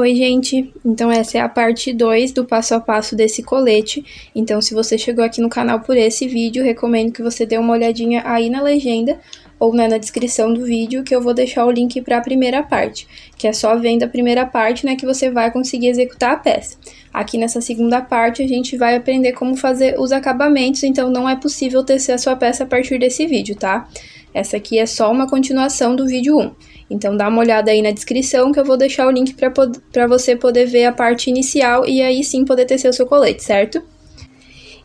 Oi, gente! Então essa é a parte 2 do passo a passo desse colete. Então se você chegou aqui no canal por esse vídeo, recomendo que você dê uma olhadinha aí na legenda ou na descrição do vídeo, que eu vou deixar o link para a primeira parte, que é só vendo a primeira parte, né, que você vai conseguir executar a peça. Aqui nessa segunda parte a gente vai aprender como fazer os acabamentos, então não é possível tecer a sua peça a partir desse vídeo, tá? Essa aqui é só uma continuação do vídeo 1. Então dá uma olhada aí na descrição que eu vou deixar o link para você poder ver a parte inicial e aí sim poder tecer o seu colete, certo?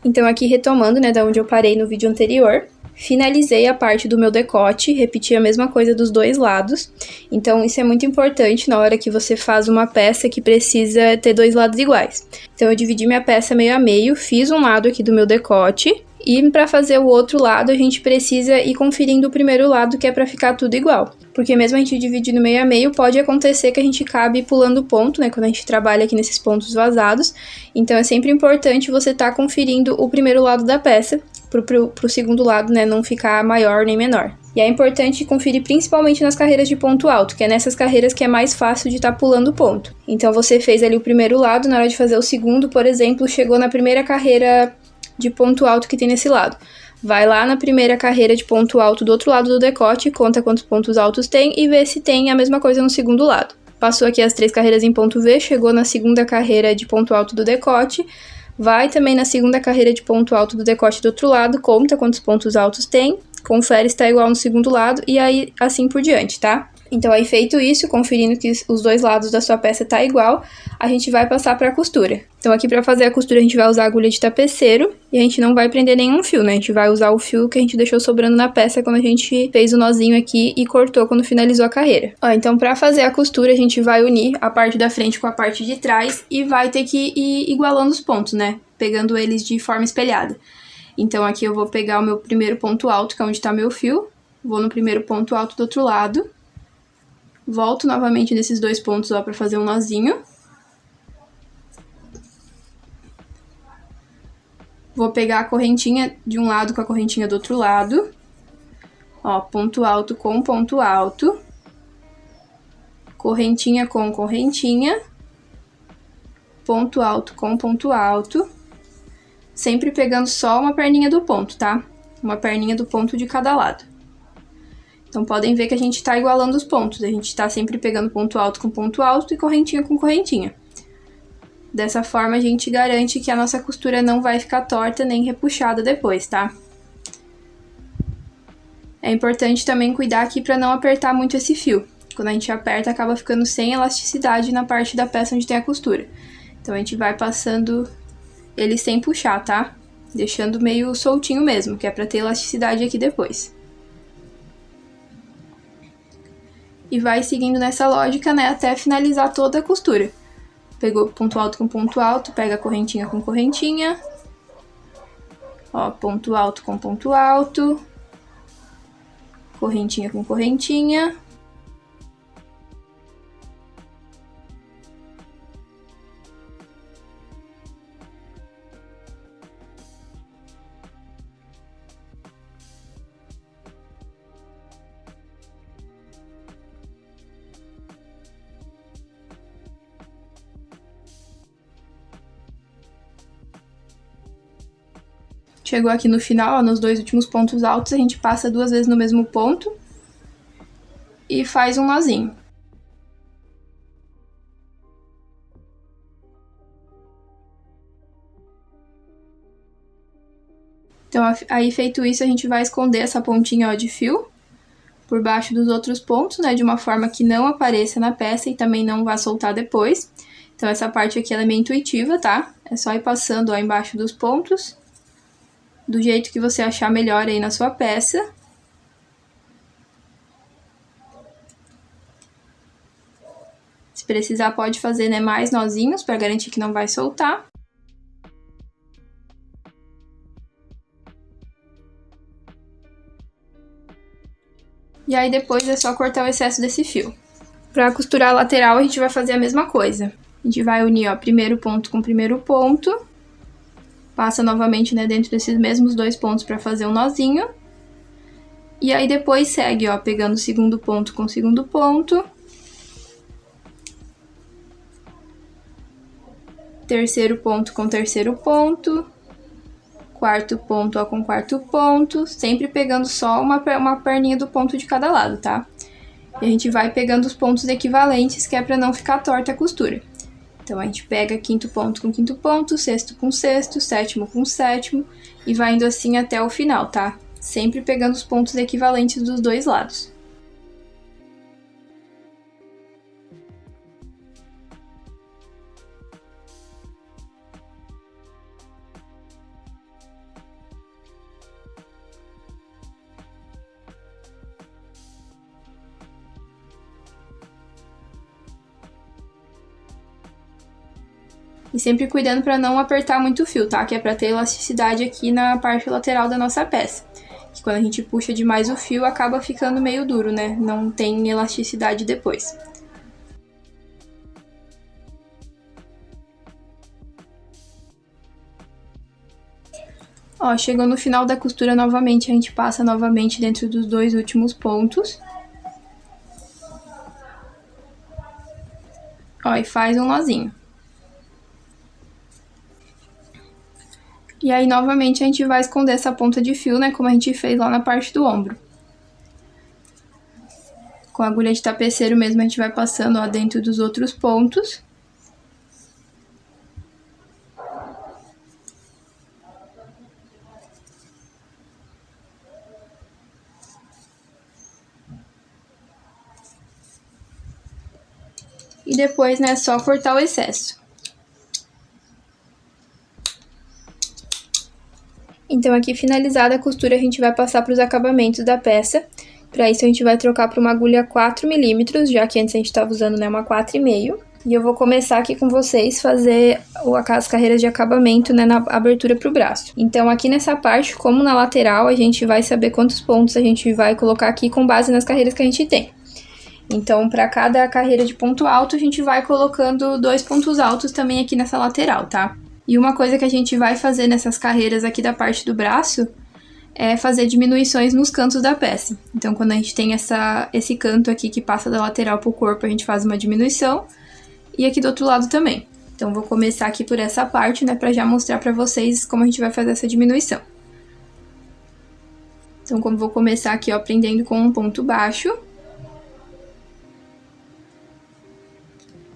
Então aqui retomando, né, da onde eu parei no vídeo anterior, finalizei a parte do meu decote, repeti a mesma coisa dos dois lados. Então isso é muito importante na hora que você faz uma peça que precisa ter dois lados iguais. Então eu dividi minha peça meio a meio, fiz um lado aqui do meu decote, e para fazer o outro lado, a gente precisa ir conferindo o primeiro lado, que é para ficar tudo igual. Porque mesmo a gente dividindo meio a meio, pode acontecer que a gente acabe pulando ponto, né? Quando a gente trabalha aqui nesses pontos vazados. Então é sempre importante você estar conferindo o primeiro lado da peça, pro segundo lado, né, não ficar maior nem menor. E é importante conferir principalmente nas carreiras de ponto alto, que é nessas carreiras que é mais fácil de estar pulando ponto. Então você fez ali o primeiro lado, na hora de fazer o segundo, por exemplo, chegou na primeira carreira de ponto alto que tem nesse lado. Vai lá na primeira carreira de ponto alto do outro lado do decote, conta quantos pontos altos tem e vê se tem a mesma coisa no segundo lado. Passou aqui as 3 carreiras em ponto V, chegou na segunda carreira de ponto alto do decote, vai também na segunda carreira de ponto alto do decote do outro lado, conta quantos pontos altos tem, confere se está igual no segundo lado e aí assim por diante, tá? Então aí feito isso, conferindo que os dois lados da sua peça tá igual, a gente vai passar para a costura. Então aqui para fazer a costura a gente vai usar a agulha de tapeceiro e a gente não vai prender nenhum fio, né? A gente vai usar o fio que a gente deixou sobrando na peça quando a gente fez o nozinho aqui e cortou quando finalizou a carreira. Ó, então para fazer a costura a gente vai unir a parte da frente com a parte de trás e vai ter que ir igualando os pontos, né? Pegando eles de forma espelhada. Então aqui eu vou pegar o meu primeiro ponto alto, que é onde tá meu fio, vou no primeiro ponto alto do outro lado, volto novamente nesses 2 pontos ó, para fazer um nozinho. Vou pegar a correntinha de um lado com a correntinha do outro lado. Ó, ponto alto com ponto alto. Correntinha com correntinha. Ponto alto com ponto alto. Sempre pegando só uma perninha do ponto, tá? Uma perninha do ponto de cada lado. Então, podem ver que a gente tá igualando os pontos. A gente tá sempre pegando ponto alto com ponto alto e correntinha com correntinha. Dessa forma, a gente garante que a nossa costura não vai ficar torta nem repuxada depois, tá? É importante também cuidar aqui pra não apertar muito esse fio. Quando a gente aperta, acaba ficando sem elasticidade na parte da peça onde tem a costura. Então, a gente vai passando ele sem puxar, tá? Deixando meio soltinho mesmo, que é pra ter elasticidade aqui depois. E vai seguindo nessa lógica, né, até finalizar toda a costura. Pegou ponto alto com ponto alto, pega a correntinha com correntinha. Ó, ponto alto com ponto alto. Correntinha com correntinha. Chegou aqui no final, ó, nos 2 últimos pontos altos, a gente passa 2 vezes no mesmo ponto e faz um nozinho. Então, aí feito isso, a gente vai esconder essa pontinha, ó, de fio por baixo dos outros pontos, né, de uma forma que não apareça na peça e também não vá soltar depois. Então, essa parte aqui, ela é bem intuitiva, tá? É só ir passando, ó, embaixo dos pontos, do jeito que você achar melhor aí na sua peça. Se precisar, pode fazer, né, mais nozinhos para garantir que não vai soltar. E aí depois é só cortar o excesso desse fio. Para costurar a lateral, a gente vai fazer a mesma coisa. A gente vai unir, ó, primeiro ponto com primeiro ponto. Passa novamente, né, dentro desses mesmos 2 pontos para fazer um nozinho. E aí depois segue, ó, pegando o segundo ponto com o segundo ponto. terceiro ponto com terceiro ponto, quarto ponto ó, com quarto ponto, sempre pegando só uma perninha do ponto de cada lado, tá? E a gente vai pegando os pontos equivalentes, que é para não ficar torta a costura. Então, a gente pega quinto ponto com quinto ponto, sexto com sexto, sétimo com sétimo, e vai indo assim até o final, tá? Sempre pegando os pontos equivalentes dos dois lados. E sempre cuidando para não apertar muito o fio, tá? Que é para ter elasticidade aqui na parte lateral da nossa peça. Que quando a gente puxa demais o fio, acaba ficando meio duro, né? Não tem elasticidade depois. Ó, chegou no final da costura novamente, a gente passa novamente dentro dos dois últimos pontos. Ó, e faz um nozinho. E aí, novamente, a gente vai esconder essa ponta de fio, né, como a gente fez lá na parte do ombro. Com a agulha de tapeceiro mesmo, a gente vai passando, ó, dentro dos outros pontos. E depois, né, só cortar o excesso. Então, aqui finalizada a costura, a gente vai passar para os acabamentos da peça. Para isso, a gente vai trocar para uma agulha 4mm, já que antes a gente estava usando, né, uma 4,5. E eu vou começar aqui com vocês fazer as carreiras de acabamento, né, na abertura para o braço. Então, aqui nessa parte, como na lateral, a gente vai saber quantos pontos a gente vai colocar aqui com base nas carreiras que a gente tem. Então, para cada carreira de ponto alto, a gente vai colocando 2 pontos altos também aqui nessa lateral, tá? E uma coisa que a gente vai fazer nessas carreiras aqui da parte do braço é fazer diminuições nos cantos da peça. Então, quando a gente tem esse canto aqui que passa da lateral pro corpo, a gente faz uma diminuição. E aqui do outro lado também. Então, vou começar aqui por essa parte, né, pra já mostrar pra vocês como a gente vai fazer essa diminuição. Então, como vou começar aqui, ó, prendendo com um ponto baixo.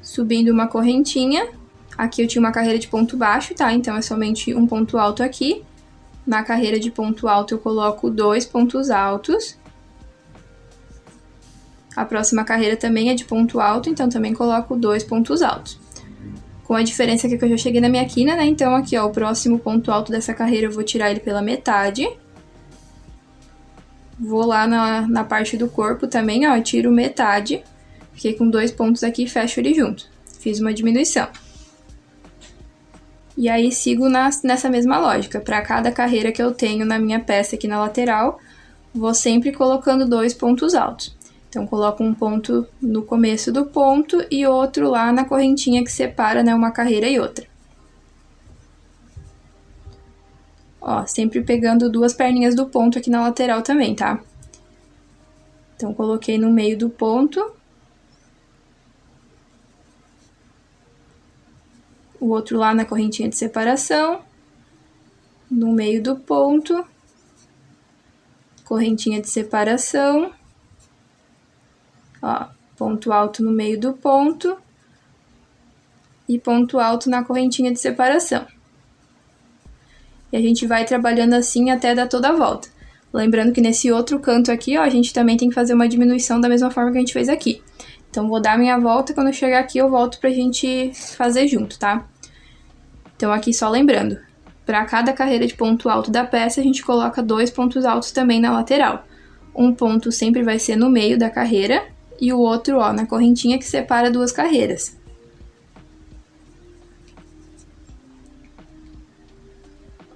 Subindo uma correntinha. Aqui eu tinha uma carreira de ponto baixo, tá? Então, é somente um ponto alto aqui. Na carreira de ponto alto, eu coloco 2 pontos altos. A próxima carreira também é de ponto alto, então também coloco 2 pontos altos. Com a diferença aqui que eu já cheguei na minha quina, né? Então, aqui, ó, o próximo ponto alto dessa carreira, eu vou tirar ele pela metade. Vou lá na parte do corpo também, ó, tiro metade. Fiquei com 2 pontos aqui e fecho ele junto. Fiz uma diminuição. E aí, sigo nessa mesma lógica. Para cada carreira que eu tenho na minha peça aqui na lateral, vou sempre colocando 2 pontos altos. Então, coloco um ponto no começo do ponto e outro lá na correntinha que separa, né, uma carreira e outra. Ó, sempre pegando 2 perninhas do ponto aqui na lateral também, tá? Então, coloquei no meio do ponto. O outro lá na correntinha de separação. No meio do ponto. Correntinha de separação. Ó, ponto alto no meio do ponto. E ponto alto na correntinha de separação. E a gente vai trabalhando assim até dar toda a volta. Lembrando que nesse outro canto aqui, ó, a gente também tem que fazer uma diminuição da mesma forma que a gente fez aqui. Então, vou dar a minha volta, quando eu chegar aqui eu volto pra gente fazer junto, tá? Então, aqui só lembrando, para cada carreira de ponto alto da peça, a gente coloca 2 pontos altos também na lateral. Um ponto sempre vai ser no meio da carreira e o outro, ó, na correntinha que separa 2 carreiras.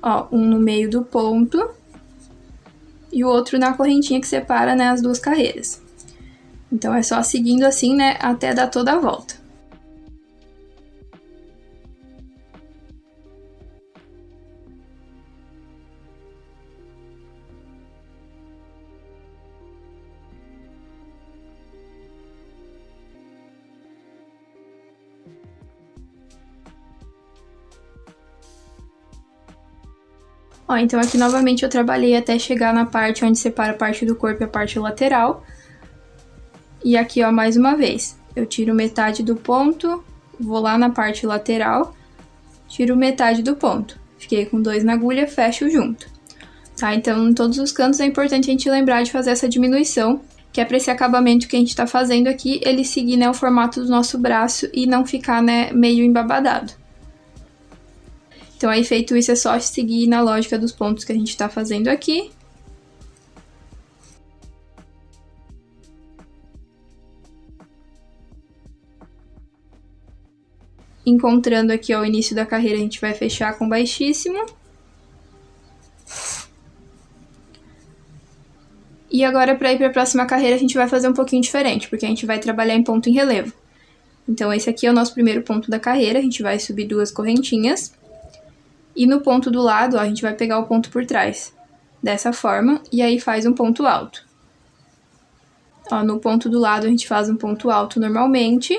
Ó, um no meio do ponto e o outro na correntinha que separa, né, as 2 carreiras. Então, é só seguindo assim, né, até dar toda a volta. Ó, então aqui novamente eu trabalhei até chegar na parte onde separa a parte do corpo e a parte lateral. E aqui, ó, mais uma vez, eu tiro metade do ponto, vou lá na parte lateral, tiro metade do ponto. Fiquei com 2 na agulha, fecho junto. Tá? Então, em todos os cantos é importante a gente lembrar de fazer essa diminuição, que é para esse acabamento que a gente tá fazendo aqui, ele seguir, né, o formato do nosso braço e não ficar, né, meio embabadado. Então, aí feito isso, é só seguir na lógica dos pontos que a gente tá fazendo aqui. Encontrando aqui, ó, o início da carreira, a gente vai fechar com baixíssimo. E agora, para ir para a próxima carreira, a gente vai fazer um pouquinho diferente, porque a gente vai trabalhar em ponto em relevo. Então, esse aqui é o nosso primeiro ponto da carreira, a gente vai subir 2 correntinhas. E no ponto do lado, ó, a gente vai pegar o ponto por trás, dessa forma, e aí faz um ponto alto. Ó, no ponto do lado, a gente faz um ponto alto normalmente.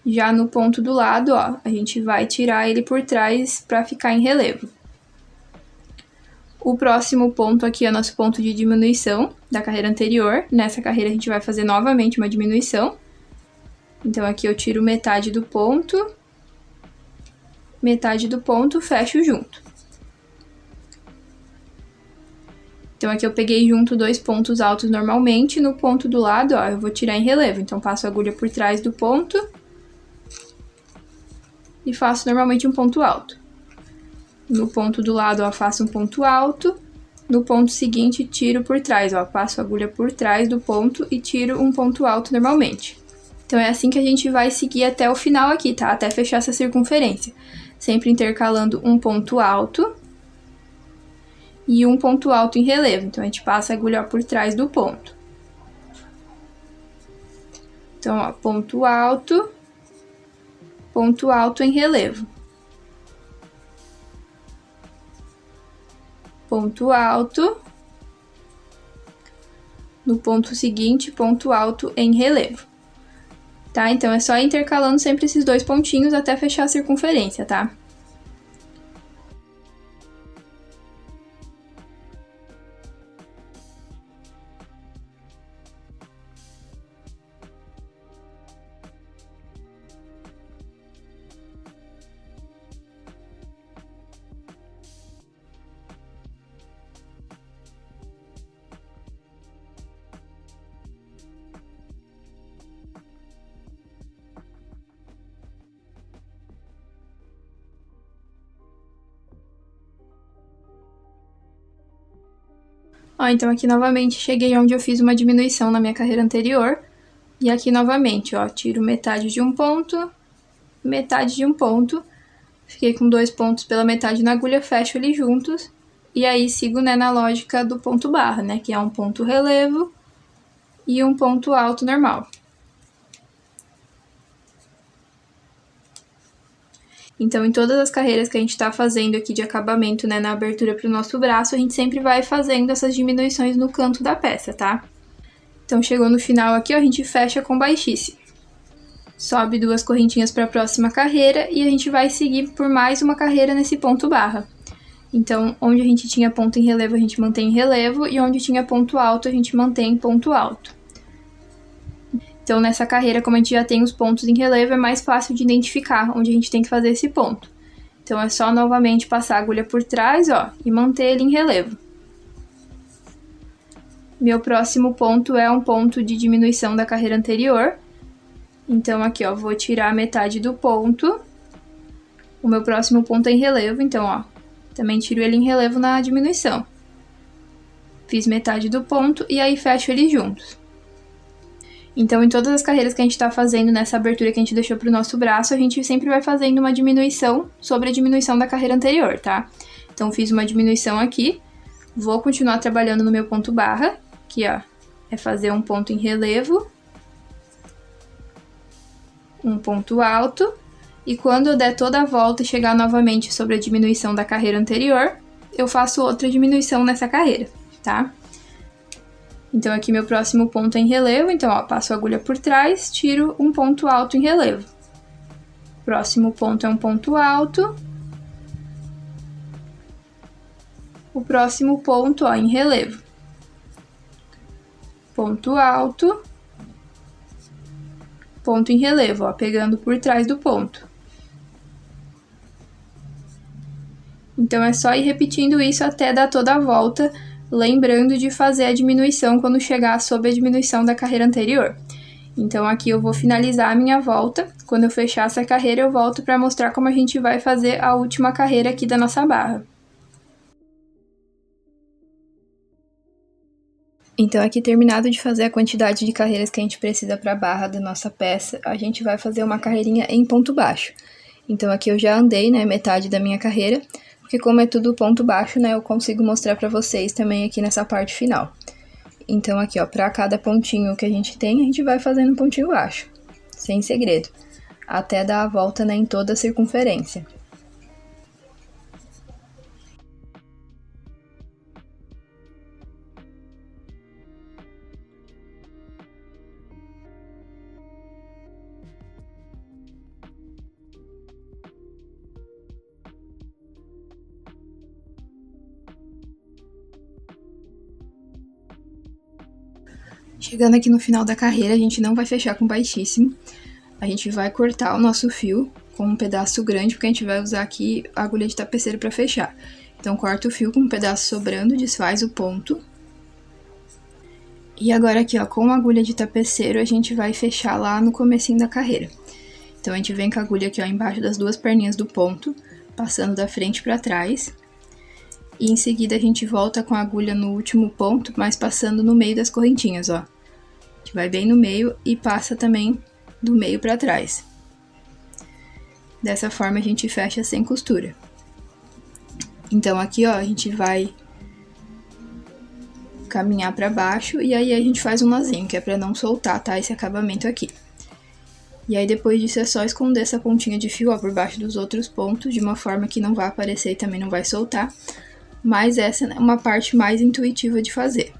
Já no ponto do lado, ó, a gente vai tirar ele por trás para ficar em relevo. O próximo ponto aqui é o nosso ponto de diminuição da carreira anterior. Nessa carreira a gente vai fazer novamente uma diminuição. Então aqui eu tiro metade do ponto, fecho junto. Então aqui eu peguei junto 2 pontos altos normalmente, no ponto do lado, ó, eu vou tirar em relevo. Então passo a agulha por trás do ponto e faço normalmente um ponto alto. No ponto do lado, ó, faço um ponto alto. No ponto seguinte, tiro por trás, ó, passo a agulha por trás do ponto e tiro um ponto alto normalmente. Então, é assim que a gente vai seguir até o final aqui, tá? Até fechar essa circunferência. Sempre intercalando um ponto alto e um ponto alto em relevo. Então, a gente passa a agulha, ó, por trás do ponto. Então, ó, ponto alto em relevo. Ponto alto, no ponto seguinte, ponto alto em relevo, tá? Então, é só ir intercalando sempre esses 2 pontinhos até fechar a circunferência, tá? Ó, então aqui novamente cheguei onde eu fiz uma diminuição na minha carreira anterior. E aqui novamente, ó, tiro metade de um ponto, metade de um ponto. Fiquei com 2 pontos pela metade na agulha, fecho eles juntos. E aí sigo, né, na lógica do ponto barra, né, que é um ponto relevo e um ponto alto normal. Então, em todas as carreiras que a gente tá fazendo aqui de acabamento, né, na abertura pro nosso braço, a gente sempre vai fazendo essas diminuições no canto da peça, tá? Então, chegou no final aqui, ó, a gente fecha com baixíssimo. Sobe 2 correntinhas para a próxima carreira e a gente vai seguir por mais uma carreira nesse ponto barra. Então, onde a gente tinha ponto em relevo, a gente mantém em relevo, e onde tinha ponto alto, a gente mantém ponto alto. Então, nessa carreira, como a gente já tem os pontos em relevo, é mais fácil de identificar onde a gente tem que fazer esse ponto. Então, é só novamente passar a agulha por trás, ó, e manter ele em relevo. Meu próximo ponto é um ponto de diminuição da carreira anterior. Então, aqui, ó, vou tirar metade do ponto. O meu próximo ponto é em relevo, então, ó, também tiro ele em relevo na diminuição. Fiz metade do ponto e aí fecho eles juntos. Então, em todas as carreiras que a gente tá fazendo nessa abertura que a gente deixou pro nosso braço, a gente sempre vai fazendo uma diminuição sobre a diminuição da carreira anterior, tá? Então, fiz uma diminuição aqui, vou continuar trabalhando no meu ponto barra, que, ó, é fazer um ponto em relevo, um ponto alto, e quando eu der toda a volta e chegar novamente sobre a diminuição da carreira anterior, eu faço outra diminuição nessa carreira, tá? Então, aqui meu próximo ponto é em relevo, então, ó, passo a agulha por trás, tiro um ponto alto em relevo. Próximo ponto é um ponto alto. o próximo ponto, ó, em relevo. Ponto alto, ponto em relevo, ó, pegando por trás do ponto. Então, é só ir repetindo isso até dar toda a volta, lembrando de fazer a diminuição quando chegar sob a diminuição da carreira anterior. Então, aqui eu vou finalizar a minha volta. Quando eu fechar essa carreira, eu volto para mostrar como a gente vai fazer a última carreira aqui da nossa barra. Então, aqui terminado de fazer a quantidade de carreiras que a gente precisa para a barra da nossa peça, a gente vai fazer uma carreirinha em ponto baixo. Então, aqui eu já andei, né, metade da minha carreira, porque como é tudo ponto baixo, né, eu consigo mostrar para vocês também aqui nessa parte final. Então, aqui, ó, para cada pontinho que a gente tem, a gente vai fazendo um pontinho baixo, sem segredo, até dar a volta, né, em toda a circunferência. Chegando aqui no final da carreira, a gente não vai fechar com baixíssimo. A gente vai cortar o nosso fio com um pedaço grande, porque a gente vai usar aqui a agulha de tapeceiro para fechar. Então, corta o fio com um pedaço sobrando, desfaz o ponto. E agora aqui, ó, com a agulha de tapeceiro, a gente vai fechar lá no comecinho da carreira. Então, a gente vem com a agulha aqui, ó, embaixo das duas perninhas do ponto, passando da frente para trás. E em seguida, a gente volta com a agulha no último ponto, mas passando no meio das correntinhas, ó. A gente vai bem no meio e passa também do meio para trás. Dessa forma, a gente fecha sem costura. Então, aqui, ó, a gente vai caminhar para baixo e aí a gente faz um nozinho, que é para não soltar, tá? Esse acabamento aqui. E aí, depois disso, é só esconder essa pontinha de fio, ó, por baixo dos outros pontos, de uma forma que não vai aparecer e também não vai soltar. Mas essa é uma parte mais intuitiva de fazer.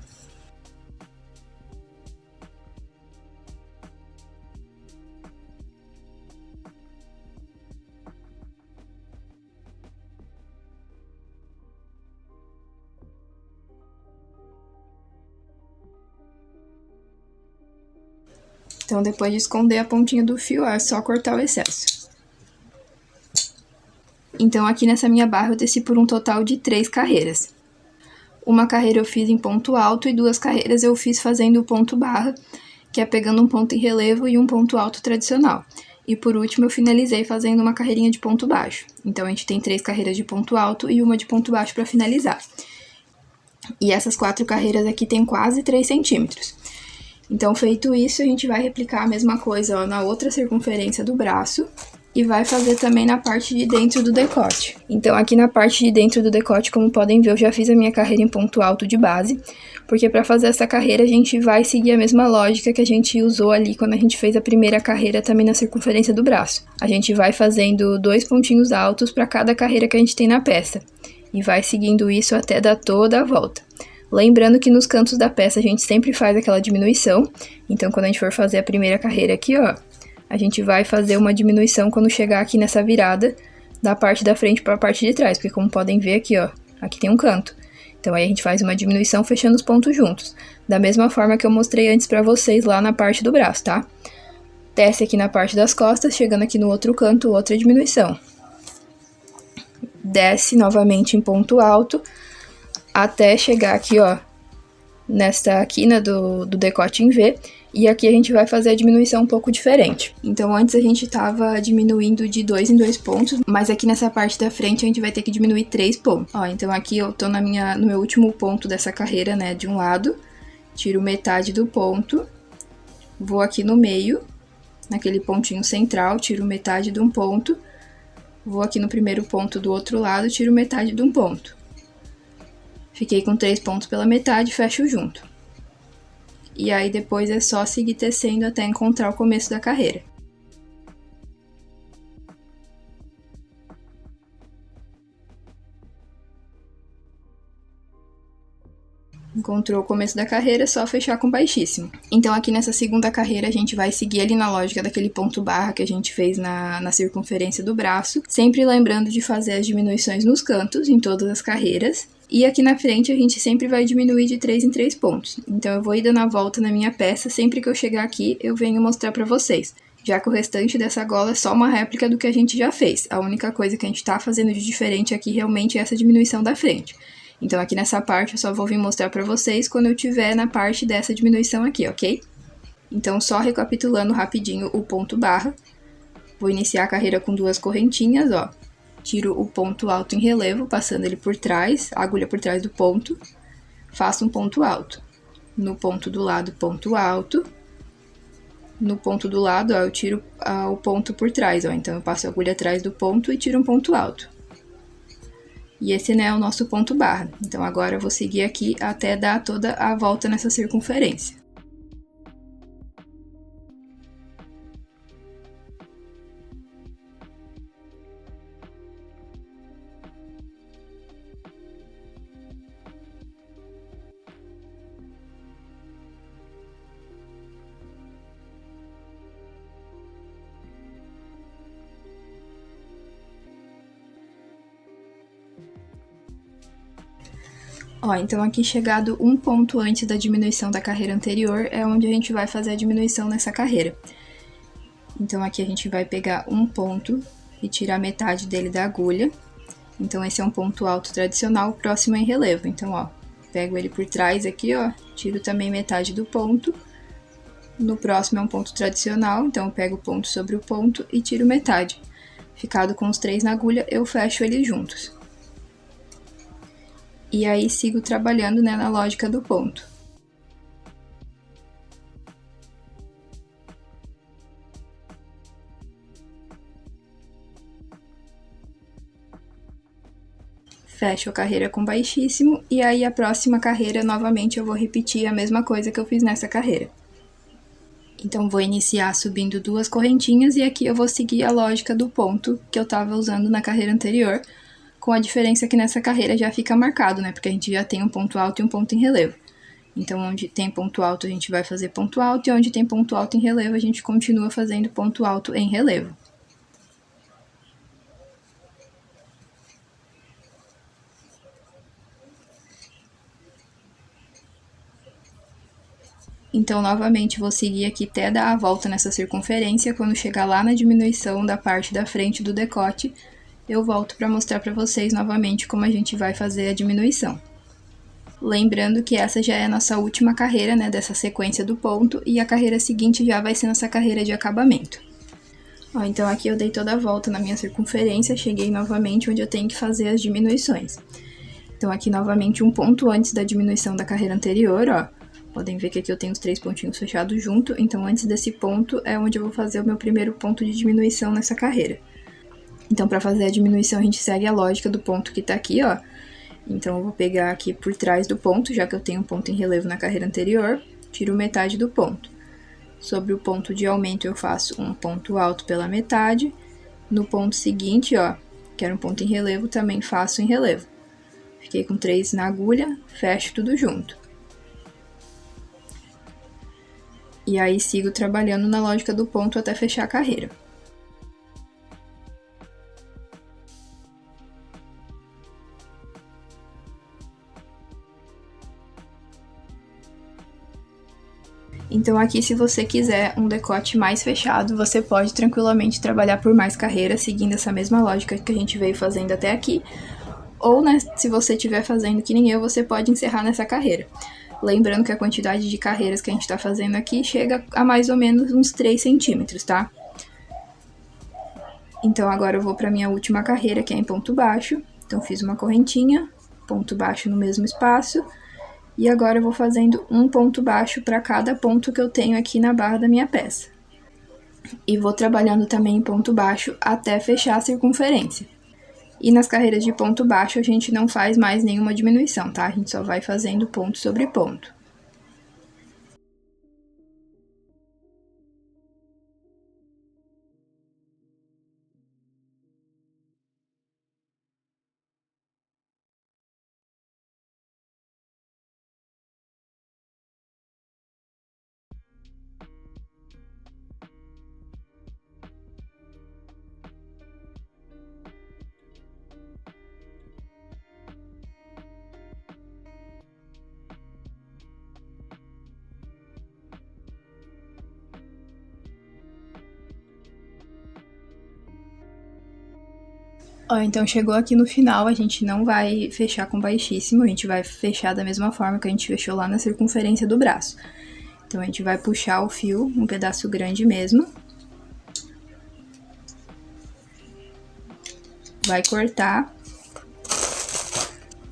Então, depois de esconder a pontinha do fio, é só cortar o excesso. Então, aqui nessa minha barra, eu teci por um total de 3 carreiras. Uma carreira eu fiz em ponto alto e 2 carreiras eu fiz fazendo o ponto barra, que é pegando um ponto em relevo e um ponto alto tradicional. E por último, eu finalizei fazendo uma carreirinha de ponto baixo. Então, a gente tem 3 carreiras de ponto alto e uma de ponto baixo para finalizar. E essas 4 carreiras aqui tem quase 3 centímetros. Então, feito isso, a gente vai replicar a mesma coisa, ó, na outra circunferência do braço e vai fazer também na parte de dentro do decote. Então, aqui na parte de dentro do decote, como podem ver, eu já fiz a minha carreira em ponto alto de base, porque para fazer essa carreira a gente vai seguir a mesma lógica que a gente usou ali quando a gente fez a primeira carreira também na circunferência do braço. A gente vai fazendo 2 pontinhos altos para cada carreira que a gente tem na peça e vai seguindo isso até dar toda a volta. Lembrando que nos cantos da peça a gente sempre faz aquela diminuição, então quando a gente for fazer a primeira carreira aqui, ó, a gente vai fazer uma diminuição quando chegar aqui nessa virada da parte da frente para a parte de trás, porque como podem ver aqui, ó, aqui tem um canto. Então aí a gente faz uma diminuição fechando os pontos juntos, da mesma forma que eu mostrei antes para vocês lá na parte do braço, tá? Desce aqui na parte das costas, chegando aqui no outro canto, outra diminuição. Desce novamente em ponto alto, até chegar aqui, ó, nesta quina do decote em V, e aqui a gente vai fazer a diminuição um pouco diferente. Então, antes a gente tava diminuindo de 2 em 2 pontos, mas aqui nessa parte da frente a gente vai ter que diminuir 3 pontos. Ó, então aqui eu tô no meu último ponto dessa carreira, né, de um lado, tiro metade do ponto, vou aqui no meio, naquele pontinho central, tiro metade de um ponto, vou aqui no primeiro ponto do outro lado, tiro metade de um ponto. Fiquei com 3 pontos pela metade, fecho junto. E aí depois é só seguir tecendo até encontrar o começo da carreira. Encontrou o começo da carreira, é só fechar com baixíssimo. Então aqui nessa segunda carreira a gente vai seguir ali na lógica daquele ponto barra que a gente fez na circunferência do braço, sempre lembrando de fazer as diminuições nos cantos, em todas as carreiras. E aqui na frente a gente sempre vai diminuir de 3 em 3 pontos. Então eu vou ir dando a volta na minha peça, sempre que eu chegar aqui eu venho mostrar pra vocês. Já que o restante dessa gola é só uma réplica do que a gente já fez. A única coisa que a gente tá fazendo de diferente aqui realmente é essa diminuição da frente. Então aqui nessa parte eu só vou vir mostrar pra vocês quando eu tiver na parte dessa diminuição aqui, ok? Então só recapitulando rapidinho o ponto barra. Vou iniciar a carreira com 2 correntinhas, ó. Tiro o ponto alto em relevo, passando ele por trás, a agulha por trás do ponto. Faço um ponto alto. No ponto do lado, ponto alto. No ponto do lado, ó, eu tiro o ponto por trás, ó. Então eu passo a agulha atrás do ponto e tiro um ponto alto. E esse, né, é o nosso ponto barra. Então agora eu vou seguir aqui até dar toda a volta nessa circunferência. Ó, então aqui chegado um ponto antes da diminuição da carreira anterior, é onde a gente vai fazer a diminuição nessa carreira. Então aqui a gente vai pegar um ponto e tirar metade dele da agulha. Então esse é um ponto alto tradicional, próximo em relevo. Então, ó, pego ele por trás aqui, ó, tiro também metade do ponto. No próximo é um ponto tradicional, então eu pego o ponto sobre o ponto e tiro metade. Ficado com os 3 na agulha, eu fecho eles juntos. E aí sigo trabalhando, né, na lógica do ponto. Fecho a carreira com baixíssimo, e aí a próxima carreira, novamente, eu vou repetir a mesma coisa que eu fiz nessa carreira. Então, vou iniciar subindo 2 correntinhas, e aqui eu vou seguir a lógica do ponto que eu tava usando na carreira anterior, com a diferença que nessa carreira já fica marcado, né, porque a gente já tem um ponto alto e um ponto em relevo. Então, onde tem ponto alto, a gente vai fazer ponto alto, e onde tem ponto alto em relevo, a gente continua fazendo ponto alto em relevo. Então, novamente, vou seguir aqui até dar a volta nessa circunferência. Quando chegar lá na diminuição da parte da frente do decote, eu volto para mostrar para vocês novamente como a gente vai fazer a diminuição. Lembrando que essa já é a nossa última carreira, né, dessa sequência do ponto, e a carreira seguinte já vai ser nossa carreira de acabamento. Ó, então aqui eu dei toda a volta na minha circunferência, cheguei novamente onde eu tenho que fazer as diminuições. Então aqui novamente um ponto antes da diminuição da carreira anterior, ó. Podem ver que aqui eu tenho os 3 pontinhos fechados junto, então antes desse ponto é onde eu vou fazer o meu primeiro ponto de diminuição nessa carreira. Então para fazer a diminuição a gente segue a lógica do ponto que tá aqui, ó. Então eu vou pegar aqui por trás do ponto, já que eu tenho um ponto em relevo na carreira anterior, tiro metade do ponto. Sobre o ponto de aumento eu faço um ponto alto pela metade. No ponto seguinte, ó, que era um ponto em relevo, também faço em relevo. Fiquei com 3 na agulha, fecho tudo junto. E aí sigo trabalhando na lógica do ponto até fechar a carreira. Então aqui, se você quiser um decote mais fechado, você pode tranquilamente trabalhar por mais carreiras, seguindo essa mesma lógica que a gente veio fazendo até aqui. Ou, né, se você estiver fazendo que nem eu, você pode encerrar nessa carreira. Lembrando que a quantidade de carreiras que a gente tá fazendo aqui chega a mais ou menos uns 3 centímetros, tá? Então agora eu vou pra minha última carreira, que é em ponto baixo. Então fiz uma correntinha, ponto baixo no mesmo espaço. E agora eu vou fazendo um ponto baixo para cada ponto que eu tenho aqui na barra da minha peça. E vou trabalhando também em ponto baixo até fechar a circunferência. E nas carreiras de ponto baixo a gente não faz mais nenhuma diminuição, tá? A gente só vai fazendo ponto sobre ponto. Ó, então chegou aqui no final, a gente não vai fechar com baixíssimo, a gente vai fechar da mesma forma que a gente fechou lá na circunferência do braço. Então a gente vai puxar o fio, um pedaço grande mesmo. Vai cortar.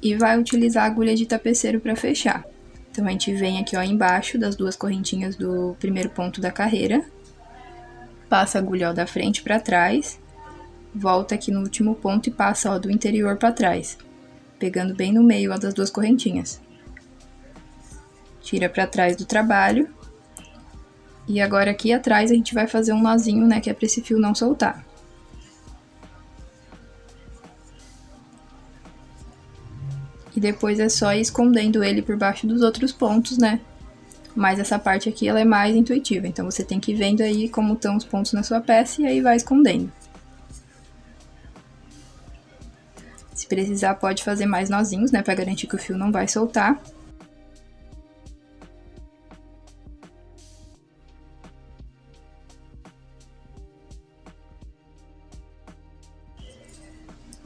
E vai utilizar a agulha de tapeceiro para fechar. Então a gente vem aqui, ó, embaixo das duas correntinhas do primeiro ponto da carreira. Passa a agulha, ó, da frente para trás. Volta aqui no último ponto e passa, ó, do interior para trás, pegando bem no meio, ó, das duas correntinhas. Tira para trás do trabalho. E agora aqui atrás a gente vai fazer um nozinho, né, que é para esse fio não soltar. E depois é só ir escondendo ele por baixo dos outros pontos, né? Mas essa parte aqui, ela é mais intuitiva, então você tem que ir vendo aí como estão os pontos na sua peça e aí vai escondendo. Se precisar, pode fazer mais nozinhos, né, pra garantir que o fio não vai soltar.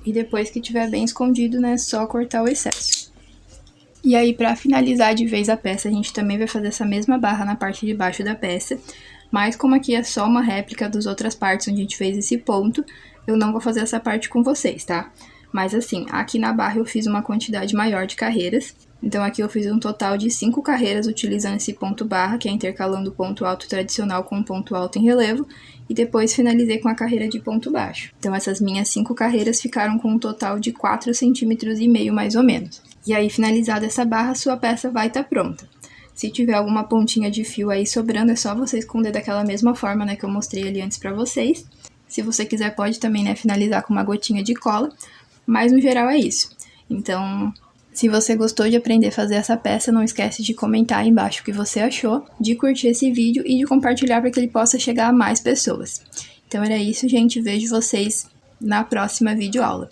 E depois que tiver bem escondido, né, só cortar o excesso. E aí, pra finalizar de vez a peça, a gente também vai fazer essa mesma barra na parte de baixo da peça. Mas como aqui é só uma réplica das outras partes onde a gente fez esse ponto, eu não vou fazer essa parte com vocês, tá? Mas assim, aqui na barra eu fiz uma quantidade maior de carreiras. Então aqui eu fiz um total de 5 carreiras utilizando esse ponto barra, que é intercalando o ponto alto tradicional com o ponto alto em relevo, e depois finalizei com a carreira de ponto baixo. Então essas minhas 5 carreiras ficaram com um total de 4,5 cm mais ou menos. E aí, finalizada essa barra, sua peça vai estar pronta. Se tiver alguma pontinha de fio aí sobrando, é só você esconder daquela mesma forma, né, que eu mostrei ali antes pra vocês. Se você quiser, pode também, né, finalizar com uma gotinha de cola, mas no geral é isso. Então, se você gostou de aprender a fazer essa peça, não esquece de comentar aí embaixo o que você achou, de curtir esse vídeo e de compartilhar para que ele possa chegar a mais pessoas. Então era isso, gente. Vejo vocês na próxima videoaula.